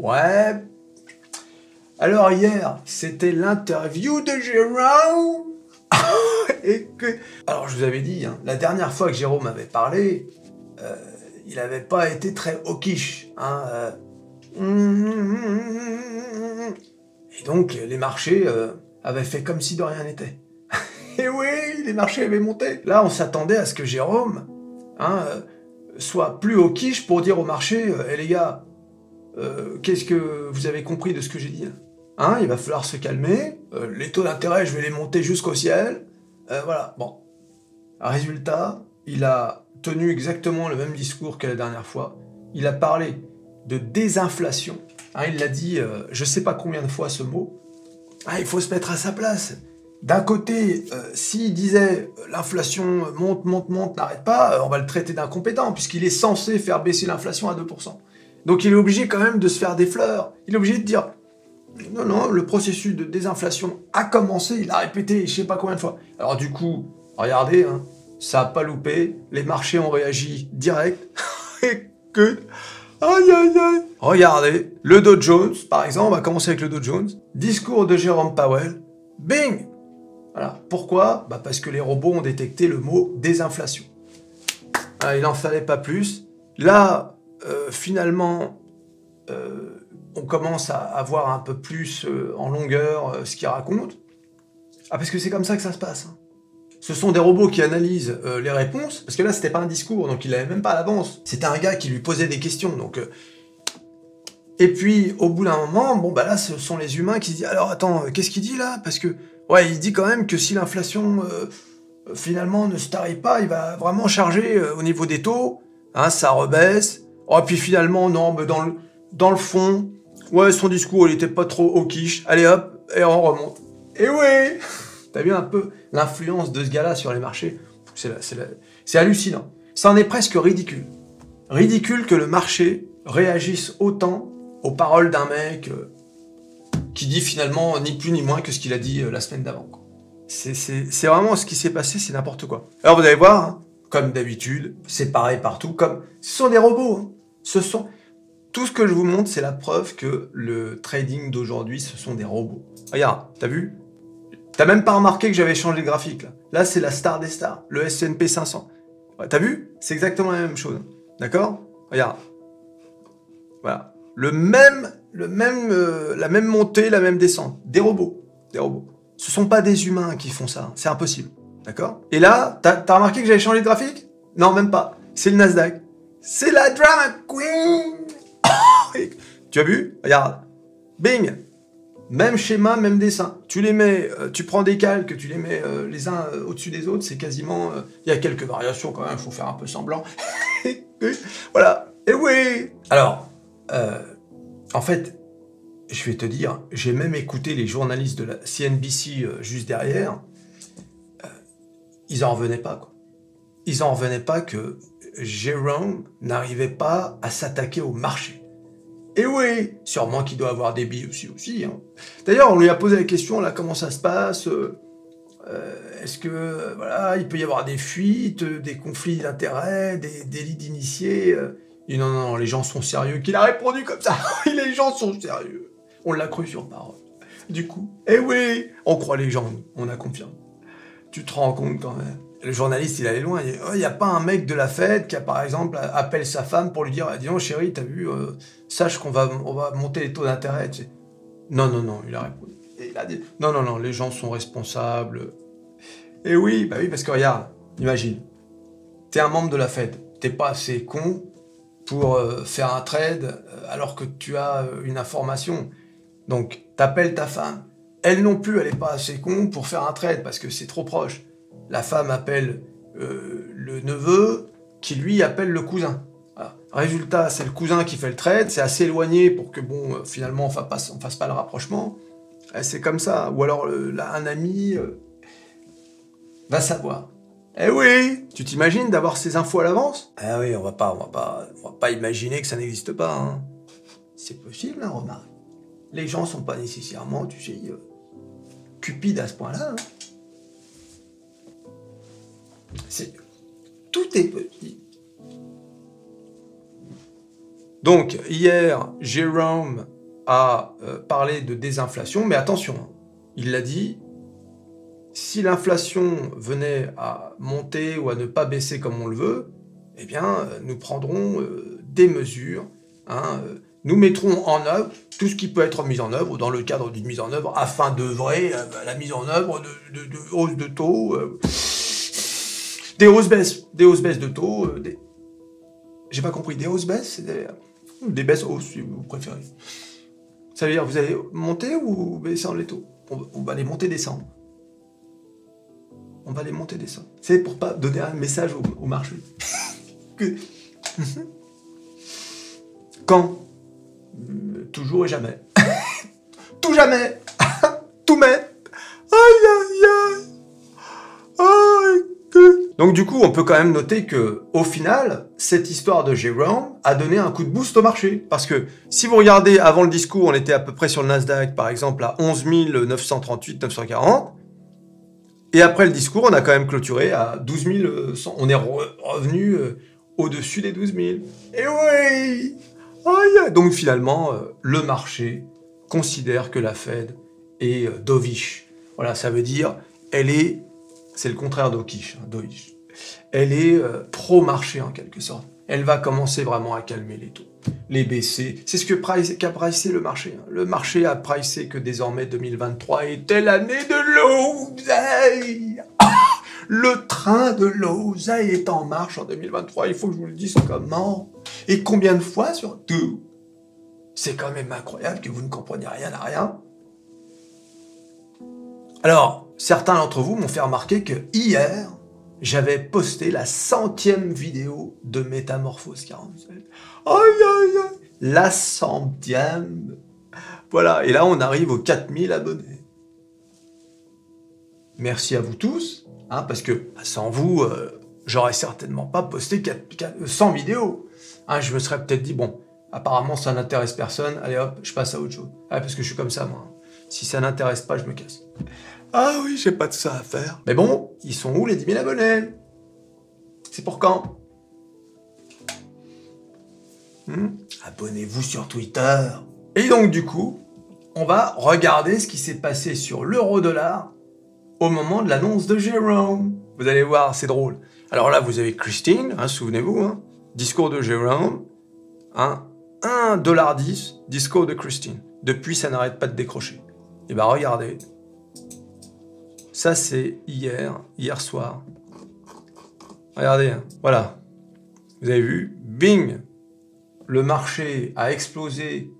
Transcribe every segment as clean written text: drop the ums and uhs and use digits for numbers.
Ouais. Alors hier, c'était l'interview de Jérôme. Alors je vous avais dit, hein, la dernière fois que Jérôme avait parlé, il n'avait pas été très hawkish. Hein, Et donc les marchés avaient fait comme si de rien n'était. Et oui, les marchés avaient monté. Là, on s'attendait à ce que Jérôme soit plus hawkish pour dire au marché, les gars, qu'est-ce que vous avez compris de ce que j'ai dit là? Hein, il va falloir se calmer, les taux d'intérêt, je vais les monter jusqu'au ciel. Voilà, bon. Résultat, il a tenu exactement le même discours que la dernière fois. Il a parlé de désinflation. Hein, il l'a dit, je sais pas combien de fois ce mot. Ah, il faut se mettre à sa place. D'un côté, s'il disait l'inflation monte, n'arrête pas, on va le traiter d'incompétent, puisqu'il est censé faire baisser l'inflation à 2%. Donc il est obligé quand même de se faire des fleurs. Il est obligé de dire non, non, le processus de désinflation a commencé, il a répété je sais pas combien de fois. Alors du coup, regardez, hein, ça a pas loupé, les marchés ont réagi direct. Et que... Aïe aïe aïe. Regardez, le Dow Jones, par exemple, on va commencer avec le Dow Jones. Discours de Jérôme Powell, bing. Voilà. Pourquoi? Bah parce que les robots ont détecté le mot désinflation. Ah, il n'en fallait pas plus. Là, finalement, on commence à voir un peu plus en longueur ce qu'il raconte. Ah, parce que c'est comme ça que ça se passe. Hein. Ce sont des robots qui analysent les réponses, parce que là, c'était pas un discours, donc il l'avait même pas à l'avance. C'était un gars qui lui posait des questions, donc... Et puis, au bout d'un moment, bon, bah là, ce sont les humains qui se disent « Alors, attends, qu'est-ce qu'il dit là ?» Parce que, ouais, il dit quand même que si l'inflation, finalement, ne se tarit pas, il va vraiment charger au niveau des taux, hein, ça rebaisse. Oh, puis finalement, non, mais dans le fond, ouais, son discours, il était pas trop hawkish. Allez hop, et on remonte. Et oui. T'as vu un peu l'influence de ce gars-là sur les marchés? C'est hallucinant. Ça en est presque ridicule. Ridicule que le marché réagisse autant aux paroles d'un mec qui dit finalement ni plus ni moins que ce qu'il a dit la semaine d'avant. C'est vraiment ce qui s'est passé, c'est n'importe quoi. Alors vous allez voir, hein, comme d'habitude, c'est pareil partout, comme... Ce sont des robots, hein. Tout ce que je vous montre, c'est la preuve que le trading d'aujourd'hui, ce sont des robots. Regarde, t'as vu? T'as même pas remarqué que j'avais changé de graphique, là. Là, c'est la star des stars, le S&P 500. Ouais, t'as vu? C'est exactement la même chose. D'accord? Regarde. Voilà. La même montée, la même descente. Des robots. Des robots. Ce sont pas des humains qui font ça. C'est impossible. D'accord? Et là, t'as remarqué que j'avais changé de graphique? Non, même pas. C'est le Nasdaq. C'est la drama queen. Tu as vu? Regarde. Bing. Même schéma, même dessin. Tu les mets, tu prends des calques, tu les mets les uns au-dessus des autres, c'est quasiment... Il y a quelques variations quand même, il faut faire un peu semblant. Voilà. Et oui. Alors, en fait, je vais te dire, j'ai même écouté les journalistes de la CNBC juste derrière. Ils en revenaient pas, quoi. Ils en revenaient pas que Jérôme n'arrivait pas à s'attaquer au marché. Et oui, sûrement qu'il doit avoir des billes aussi. Hein. D'ailleurs, on lui a posé la question, là, comment ça se passe est-ce que, voilà, il peut y avoir des fuites, des conflits d'intérêts, des délits d'initiés Et non, non, non, les gens sont sérieux. Qu'il a répondu comme ça. Les gens sont sérieux. On l'a cru sur parole. Du coup, eh oui, on croit les gens, on a confiance. Tu te rends compte quand même. Le journaliste, il allait loin. Il n'y a pas un mec de la Fed qui, par exemple, appelle sa femme pour lui dire « Dis donc, chérie, t'as vu, sache qu'on va monter les taux d'intérêt. » tu sais. Non, non, non, il a répondu. Et il a dit « Non, non, non, les gens sont responsables. » Et oui, bah oui, parce que regarde, imagine, t'es un membre de la Fed. T'es pas assez con pour faire un trade alors que tu as une information. Donc, t'appelles ta femme. Elle non plus, elle est pas assez con pour faire un trade parce que c'est trop proche. La femme appelle le neveu, qui lui appelle le cousin. Voilà. Résultat, c'est le cousin qui fait le trade, c'est assez éloigné pour que, bon, finalement, on fasse pas le rapprochement. C'est comme ça. Ou alors, là, un ami va savoir. Eh oui, tu t'imagines d'avoir ces infos à l'avance? Ah oui, on va pas imaginer que ça n'existe pas. Hein. C'est possible, hein, remarque. Les gens sont pas nécessairement, tu sais, cupides à ce point-là. Hein. Tout est petit. Donc, hier, Jérôme a parlé de désinflation, mais attention, hein, il l'a dit, si l'inflation venait à monter ou à ne pas baisser comme on le veut, eh bien, nous prendrons des mesures, hein, nous mettrons en œuvre tout ce qui peut être mis en œuvre dans le cadre d'une mise en œuvre afin d'œuvrer à la mise en œuvre de hausses de taux, des hausses-baisses de taux, j'ai pas compris, des hausses-baisses, des baisses-hausses si vous préférez. Ça veut dire vous allez monter ou descendre les taux? On va les monter, descendre. On va les monter, descendre. C'est pour pas donner un message au marché. Quand? Toujours et jamais. Tout jamais. Tout mais. Aïe aïe aïe. Aïe. Donc du coup, on peut quand même noter que, au final, cette histoire de Jérôme a donné un coup de boost au marché. Parce que si vous regardez, avant le discours, on était à peu près sur le Nasdaq, par exemple, à 11 938, 940. Et après le discours, on a quand même clôturé à 12 100. On est revenu au-dessus des 12 000. Et oui! Aïe. Donc finalement, le marché considère que la Fed est dovish. Voilà, ça veut dire, c'est le contraire d'hawkish, dovish. Elle est pro-marché en quelque sorte. Elle va commencer vraiment à calmer les taux, les baisser. C'est ce qu'a pricé le marché. Le marché a pricé que désormais 2023 était l'année de l'oseille. Le train de l'oseille est en marche en 2023. Il faut que je vous le dise comment. Et combien de fois surtout? C'est quand même incroyable que vous ne compreniez rien à rien. Alors, certains d'entre vous m'ont fait remarquer que hier, j'avais posté la 100e vidéo de Métamorphose 47. Aïe, aïe, aïe. La 100e. Voilà, et là, on arrive aux 4000 abonnés. Merci à vous tous, hein, parce que sans vous, j'aurais certainement pas posté 100 vidéos. Hein, je me serais peut-être dit, bon, apparemment, ça n'intéresse personne, allez hop, je passe à autre chose. Ah, parce que je suis comme ça, moi. Si ça n'intéresse pas, je me casse. Ah oui, j'ai pas de ça à faire. Mais bon, ils sont où les 10 000 abonnés? C'est pour quand? Abonnez-vous sur Twitter. Et donc, du coup, on va regarder ce qui s'est passé sur l'euro-dollar au moment de l'annonce de Jérôme. Vous allez voir, c'est drôle. Alors là, vous avez Christine, hein, souvenez-vous, hein, discours de Jérôme, hein, 1,10 $, discours de Christine. Depuis, ça n'arrête pas de décrocher. Et bien, regardez. Ça, c'est hier soir. Regardez, hein, voilà. Vous avez vu, bing, le marché a explosé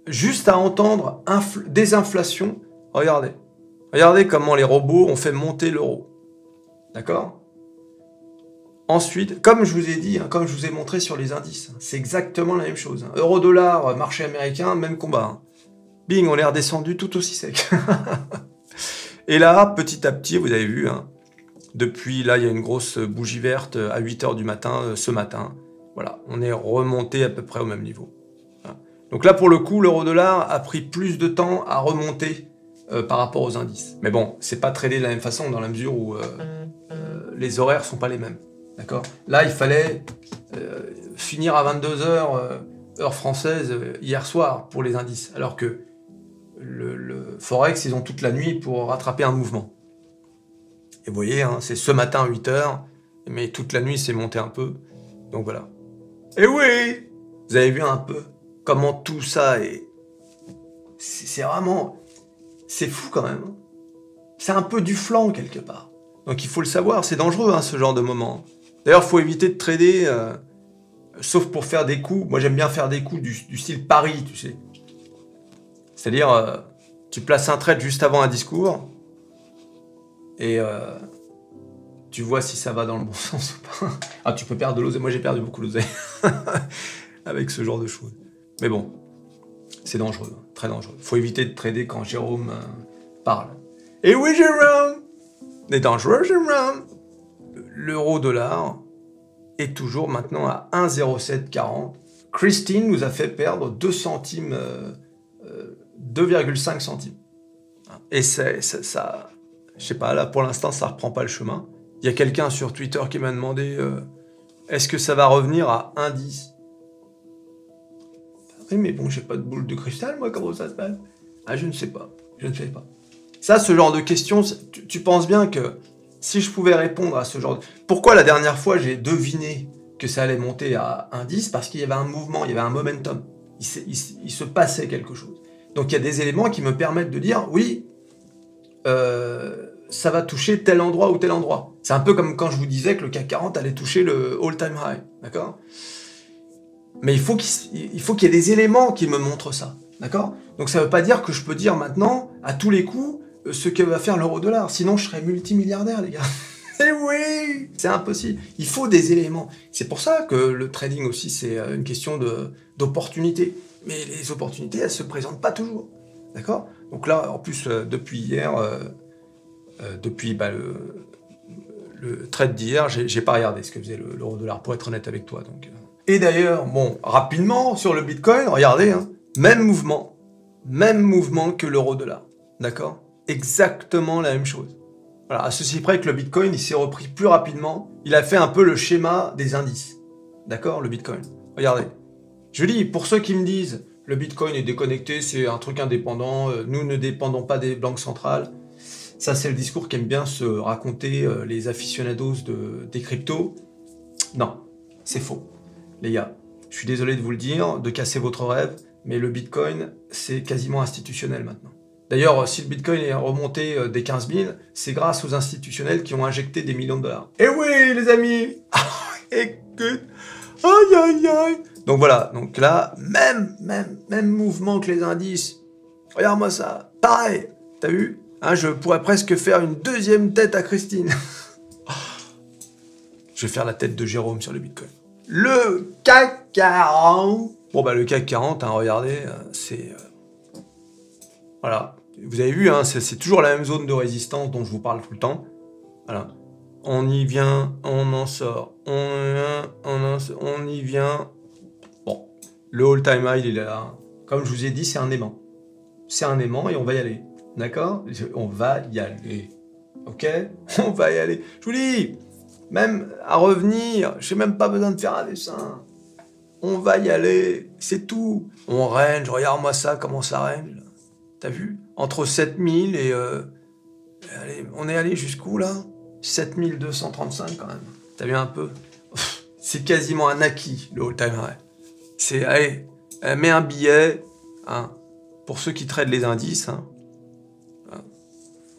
juste à entendre désinflation. Regardez. Regardez comment les robots ont fait monter l'euro. D'accord? Ensuite, comme je vous ai dit, hein, comme je vous ai montré sur les indices, hein, c'est exactement la même chose. Hein. Euro-dollar, marché américain, même combat. Hein. Bing, on est redescendu tout aussi sec. Et là, petit à petit, vous avez vu, hein, depuis, là, il y a une grosse bougie verte à 8h du matin, ce matin. Voilà, on est remonté à peu près au même niveau. Voilà. Donc là, pour le coup, l'euro-dollar a pris plus de temps à remonter par rapport aux indices. Mais bon, c'est pas tradé de la même façon, dans la mesure où les horaires sont pas les mêmes. D'accord? Là, il fallait finir à 22h, heure française, hier soir, pour les indices. Alors que le Forex, ils ont toute la nuit pour rattraper un mouvement. Et vous voyez, hein, c'est ce matin à 8h, mais toute la nuit, c'est monté un peu. Donc voilà. Et oui, vous avez vu un peu comment tout ça est... C'est vraiment... C'est fou quand même. C'est un peu du flanc quelque part. Donc il faut le savoir, c'est dangereux hein, ce genre de moment. D'ailleurs, il faut éviter de trader, sauf pour faire des coups. Moi, j'aime bien faire des coups du style pari, tu sais. C'est-à-dire, tu places un trade juste avant un discours, et tu vois si ça va dans le bon sens ou pas. Ah, tu peux perdre de l'oseille. Moi, j'ai perdu beaucoup d'oseille avec ce genre de choses. Mais bon, c'est dangereux, très dangereux. Il faut éviter de trader quand Jérôme parle. Et oui, Jérôme! C'est dangereux, Jérôme! L'euro-dollar est toujours maintenant à 1,0740. Christine nous a fait perdre 2 centimes, 2,5 centimes. Et ça, je sais pas, là pour l'instant ça reprend pas le chemin. Il y a quelqu'un sur Twitter qui m'a demandé est-ce que ça va revenir à 1,10? Oui, mais bon, j'ai pas de boule de cristal, moi, comment ça se passe? Ah, je ne sais pas. Je ne sais pas. Ça, ce genre de questions, tu penses bien que si je pouvais répondre à ce genre de... Pourquoi la dernière fois, j'ai deviné que ça allait monter à 1,10? Parce qu'il y avait un mouvement, il y avait un momentum. Il se passait quelque chose. Donc, il y a des éléments qui me permettent de dire, oui, ça va toucher tel endroit ou tel endroit. C'est un peu comme quand je vous disais que le CAC 40 allait toucher le all-time high. D'accord? Mais il faut qu'il y ait des éléments qui me montrent ça. D'accord? Donc ça ne veut pas dire que je peux dire maintenant, à tous les coups, ce que va faire l'euro-dollar. Sinon, je serais multimilliardaire, les gars. Eh oui! C'est impossible. Il faut des éléments. C'est pour ça que le trading aussi, c'est une question d'opportunité. Mais les opportunités, elles ne se présentent pas toujours. D'accord? Donc là, en plus, depuis hier, depuis le trade d'hier, j'ai pas regardé ce que faisait l'euro-dollar, pour être honnête avec toi. Donc, Et d'ailleurs, bon, rapidement, sur le Bitcoin, regardez, hein, même mouvement que l'euro-dollar. D'accord? Exactement la même chose. Voilà, à ceci près que le Bitcoin, il s'est repris plus rapidement. Il a fait un peu le schéma des indices. D'accord, le Bitcoin. Regardez. Je dis, pour ceux qui me disent, le Bitcoin est déconnecté, c'est un truc indépendant, nous ne dépendons pas des banques centrales. Ça, c'est le discours qu'aiment bien se raconter les aficionados des cryptos. Non, c'est faux. Les gars, je suis désolé de vous le dire, de casser votre rêve, mais le Bitcoin, c'est quasiment institutionnel maintenant. D'ailleurs, si le Bitcoin est remonté des 15 000, c'est grâce aux institutionnels qui ont injecté des millions de dollars. Eh oui, les amis. Écoute. Aïe, aïe, aïe. Donc voilà, donc là, même mouvement que les indices. Regarde-moi ça. Pareil. T'as vu? Hein, je pourrais presque faire une deuxième tête à Christine. Je vais faire la tête de Jérôme sur le Bitcoin. Le CAC 40. Bon, bah, le CAC 40, hein, regardez, c'est... Voilà. Vous avez vu, hein, c'est toujours la même zone de résistance dont je vous parle tout le temps. Voilà. On y vient, on en sort. On y vient. Bon. Le all-time high, il est là. Comme je vous ai dit, c'est un aimant. C'est un aimant et on va y aller. D'accord? On va y aller. Ok? On va y aller. Je vous dis, même à revenir, j'ai même pas besoin de faire un dessin. On va y aller. C'est tout. On range. Regarde-moi ça, comment ça range. T'as vu? Entre 7000 et... allez, on est allé jusqu'où, là? 7235, quand même. T'as vu un peu? C'est quasiment un acquis, le all-time high. C'est... Allez, mets un billet, hein, pour ceux qui tradent les indices, hein,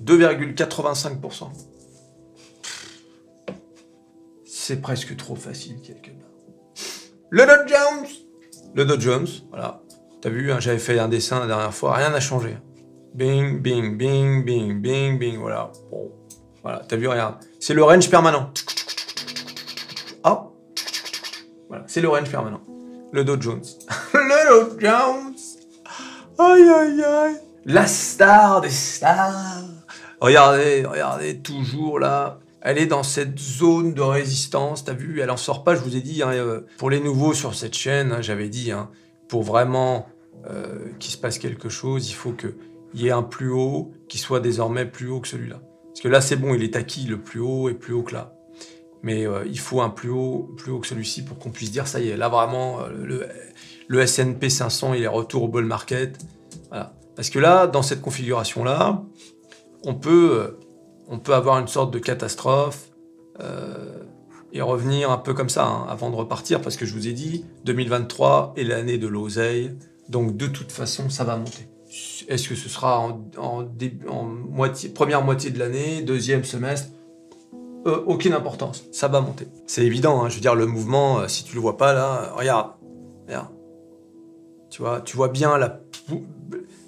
2,85%. C'est presque trop facile, quelque part. Le Dow Jones! Le Dow Jones, voilà. T'as vu, hein, j'avais fait un dessin la dernière fois, rien n'a changé. Bing, bing, bing, bing, bing, bing, voilà. Bon, voilà, t'as vu, regarde. C'est le range permanent. Ah! Voilà, c'est le range permanent. Le Dow Jones. Le Dow Jones! Aïe, aïe, aïe! La star des stars! Regardez, toujours là. Elle est dans cette zone de résistance, t'as vu, elle en sort pas, je vous ai dit, hein, pour les nouveaux sur cette chaîne, hein, j'avais dit, hein, pour vraiment qu'il se passe quelque chose, il faut qu'il y ait un plus haut qui soit désormais plus haut que celui-là. Parce que là, c'est bon, il est acquis, le plus haut est plus haut que là. Mais il faut un plus haut que celui-ci pour qu'on puisse dire, ça y est, là vraiment, le S&P 500, il est retour au bull market. Voilà. Parce que là, dans cette configuration-là, on peut avoir une sorte de catastrophe et revenir un peu comme ça, hein, avant de repartir, parce que je vous ai dit, 2023 est l'année de l'oseille, donc de toute façon, ça va monter. Est-ce que ce sera en première moitié de l'année, deuxième semestre? Aucune importance, ça va monter. C'est évident, hein, je veux dire, le mouvement, si tu le vois pas là, regarde. Tu vois bien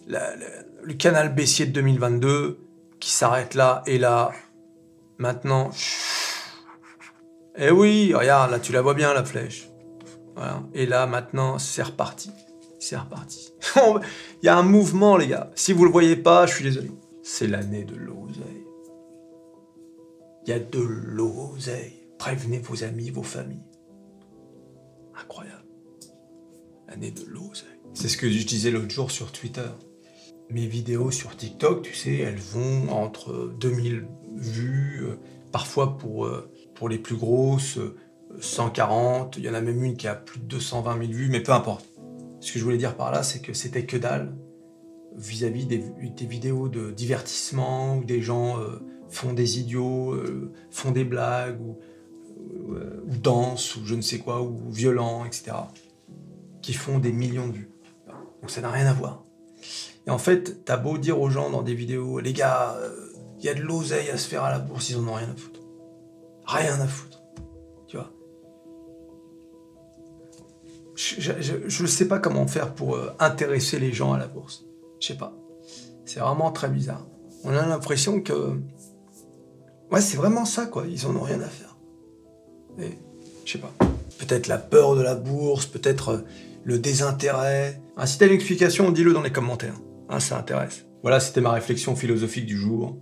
le canal baissier de 2022 qui s'arrête là et là. Maintenant, eh oui, regarde, là tu la vois bien la flèche. Voilà. Et là maintenant, c'est reparti. C'est reparti. Il y a un mouvement, les gars. Si vous le voyez pas, je suis désolé. C'est l'année de l'oseille. Il y a de l'oseille. Prévenez vos amis, vos familles. Incroyable. L'année de l'oseille. C'est ce que je disais l'autre jour sur Twitter. Mes vidéos sur TikTok, tu sais, elles vont entre 2000 vues, parfois pour les plus grosses, 140. Il y en a même une qui a plus de 220 000 vues, mais peu importe. Ce que je voulais dire par là, c'est que c'était que dalle vis-à-vis des vidéos de divertissement où des gens font des idiots, font des blagues, ou dansent, ou je ne sais quoi, ou violents, etc. Qui font des millions de vues. Donc ça n'a rien à voir. Et en fait, t'as beau dire aux gens dans des vidéos, les gars, il y a de l'oseille à se faire à la bourse, ils en ont rien à foutre. Rien à foutre. Tu vois. Je sais pas comment faire pour intéresser les gens à la bourse. Je sais pas. C'est vraiment très bizarre. On a l'impression que... Ouais, c'est vraiment ça, quoi. Ils en ont rien à faire. Et, je sais pas. Peut-être la peur de la bourse, peut-être le désintérêt. Ah, si t'as une explication, dis-le dans les commentaires. Hein, ça intéresse. Voilà, c'était ma réflexion philosophique du jour.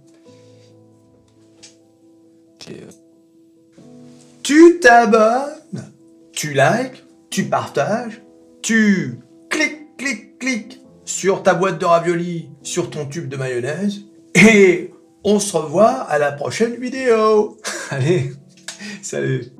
Tu t'abonnes, tu likes, tu partages, tu cliques sur ta boîte de raviolis, sur ton tube de mayonnaise, et on se revoit à la prochaine vidéo. Allez, salut.